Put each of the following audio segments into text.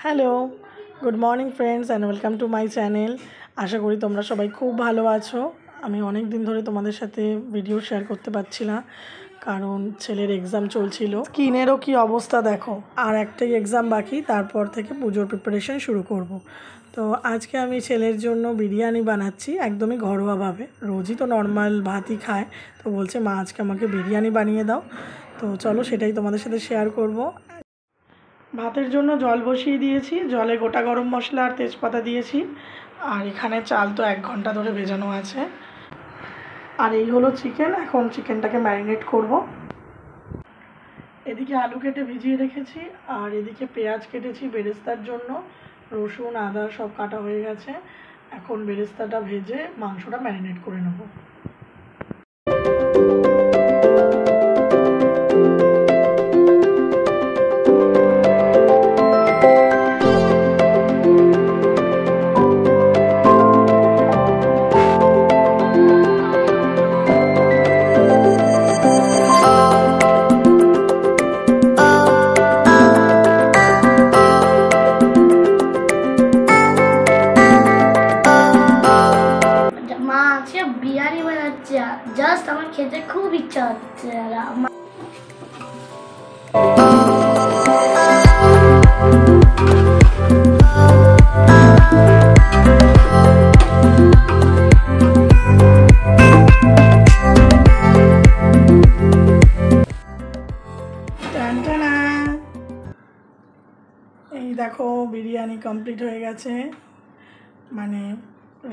Hello, good morning friends and welcome to my channel. আশা করি তোমরা সবাই খুব ভালো আছো। আমি অনেক দিন ধরে তোমাদের সাথে ভিডিও শেয়ার করতে পারছি না, কারণ ছেলের এক্সাম চলছিল। স্কিনেরও কি অবস্থা দেখো, আর একটাই এক্সাম বাকি, তারপর থেকে পুজোর প্রিপারেশন শুরু করব। তো আজকে আমি ছেলের জন্য বিরিয়ানি বানাচ্ছি একদমই ঘরোয়াভাবে। রোজই তো নর্মাল ভাতই খায়, তো বলছে মা আজকে আমাকে বিরিয়ানি বানিয়ে দাও। তো চলো সেটাই তোমাদের সাথে শেয়ার করব। ভাতের জন্য জল বসিয়ে দিয়েছি, জলে গোটা গরম মশলা আর তেজপাতা দিয়েছি। আর এখানে চাল তো 1 ঘন্টা ধরে ভেজানো আছে। আর এই হলো চিকেন, এখন চিকেনটাকে ম্যারিনেট করব। এদিকে আলু কেটে ভিজিয়ে রেখেছি, আর এদিকে পেঁয়াজ কেটেছি বেরেস্তার জন্য। রসুন আদা সব কাটা হয়ে গেছে। এখন বেরেস্তাটা ভেজে মাংসটা ম্যারিনেট করে নেব। বিরিয়ানি বানাচ্ছে, জাস্ট আমার খেতে খুব ইচ্ছা হচ্ছে। এই দেখো বিরিয়ানি কমপ্লিট হয়ে গেছে, মানে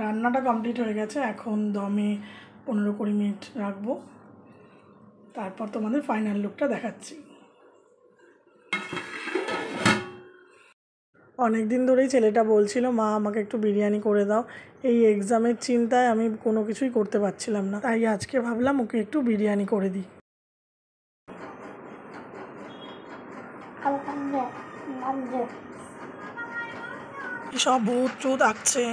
রান্নাটা কমপ্লিট হয়ে গেছে। এখন দমে 15-20 মিনিট রাখবো, তারপর তোমাদের ফাইনাল লুকটা দেখাচ্ছি। অনেক দিন ধরেই ছেলেটা বলছিল মা আমাকে একটু বিরিয়ানি করে দাও। এই এক্সামের চিন্তায় আমি কোনো কিছুই করতে পারছিলাম না, তাই আজকে ভাবলাম ওকে একটু বিরিয়ানি করে দিই। সব ভূত টুত আঁকছে,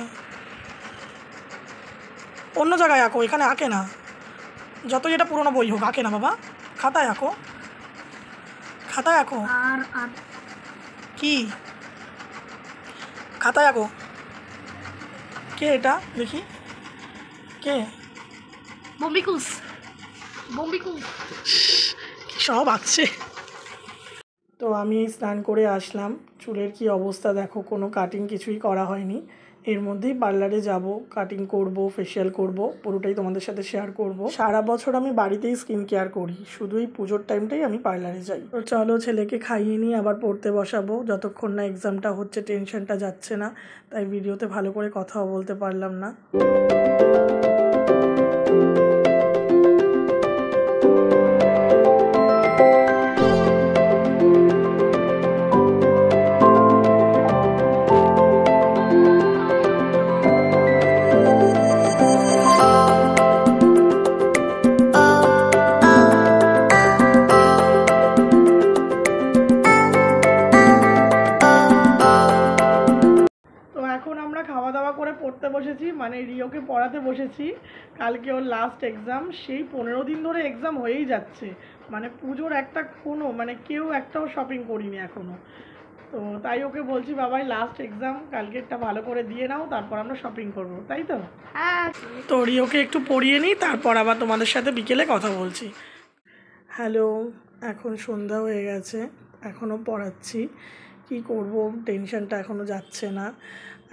অন্য জায়গায় আঁকো, এখানে আঁকে না। যতই এটা পুরোনো বই হোক আঁকে না বাবা, খাতায় আঁকো, খাতায় আঁকো। আর কি খাতায় আঁকো? কে এটা দেখি, কে? বম্বিকুস সব আঁকছে। তো আমি স্নান করে আসলাম, চুলের কি অবস্থা দেখো, কোনো কাটিং কিছুই করা হয়নি। এর মধ্যেই পার্লারে যাব, কাটিং করব, ফেশিয়াল করব, পুরোটাই তোমাদের সাথে শেয়ার করব। সারা বছর আমি বাড়িতেই স্কিন কেয়ার করি, শুধু এই পুজোর টাইমটাই আমি পার্লারে যাই। তো চলো ছেলেকে খাইয়ে নিয়ে আবার পড়তে বসাবো, যতক্ষণ না এক্সামটা হচ্ছে টেনশনটা যাচ্ছে না, তাই ভিডিওতে ভালো করে কথাও বলতে পারলাম না। এখন আমরা খাওয়া দাওয়া করে পড়তে বসেছি, মানে রিওকে পড়াতে বসেছি। কালকে ওর লাস্ট এক্সাম, সেই 15 দিন ধরে এক্সাম হয়েই যাচ্ছে। মানে পুজোর একটা কোনো মানে কেউ একটাও শপিং করিনি এখনও। তো তাই ওকে বলছি বাবাই লাস্ট এক্সাম, কালকেরটা ভালো করে দিয়ে নাও, তারপর আমরা শপিং করবো, তাই তো? তো রিওকে একটু পড়িয়ে নিই, তারপর আবার তোমাদের সাথে বিকেলে কথা বলছি। হ্যালো, এখন সন্ধ্যা হয়ে গেছে, এখনও পড়াচ্ছি। কি করব, টেনশনটা এখনও যাচ্ছে না।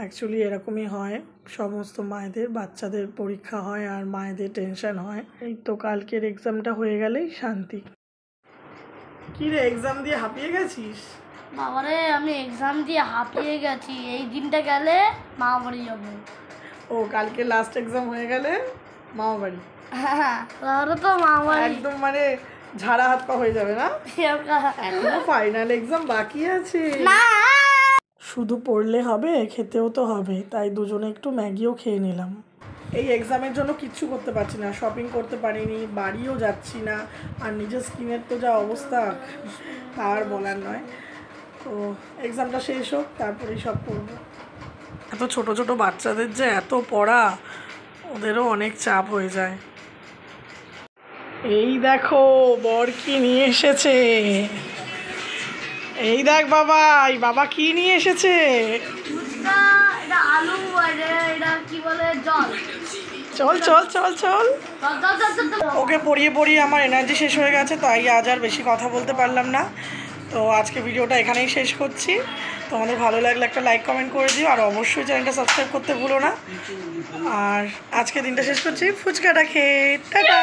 অ্যাকচুয়ালি এরকমই হয়, সমস্ত মায়েদের বাচ্চাদের পরীক্ষা হয় আর মায়েদের টেনশন হয়। এই তো কালকের এক্সামটা হয়ে গেলেই শান্তি। কি রে, এক্সাম দিয়ে হাঁপিয়ে গেছিস? বাবারে, আমি এক্সাম দিয়ে হাঁপিয়ে গেছি। এই দিনটা গেলে মামা বাড়ি যাবো। ও, কালকে লাস্ট এক্সাম হয়ে গেলে মামা বাড়ি? হ্যাঁ, তাহলে তো মামা একদম মানে ঝাড়া হাত পা হয়ে যাবে না? এখনো ফাইনাল এক্সাম বাকি আছে। না, শুধু পড়লে হবে, খেতেও তো হবে, তাই দুজনে একটু ম্যাগিও খেয়ে নিলাম। এই এক্সামের জন্য কিচ্ছু করতে পারছি না, শপিং করতে পারিনি, বাড়িও যাচ্ছি না, আর নিজের স্কিনের তো যা অবস্থা তার বলার নয়। তো এক্সামটা শেষ হোক, তারপরেই সব করবো। এত ছোট ছোট বাচ্চাদের যে এত পড়া, ওদেরও অনেক চাপ হয়ে যায়। এই দেখো বর কি নিয়ে এসেছে। এই দেখ বাবা, এই বাবা কি নিয়ে এসেছে? ফুচকা, এটা আলু আর এটা কি বলে জল। চল চল চল চল। চল চল চল চল চল। ওকে পড়িয়ে পড়িয়ে আমার এনার্জি শেষ হয়ে গেছে, তাই আজ আর বেশি কথা বলতে পারলাম না। তো আজকে ভিডিওটা এখানেই শেষ করছি। তোমাদের ভালো লাগলে একটা লাইক কমেন্ট করে দিও, আর অবশ্যই চ্যানেলটা সাবস্ক্রাইব করতে ভুলো না। আর আজকে দিনটা শেষ করছি ফুচকাটা খেয়ে। টাটা।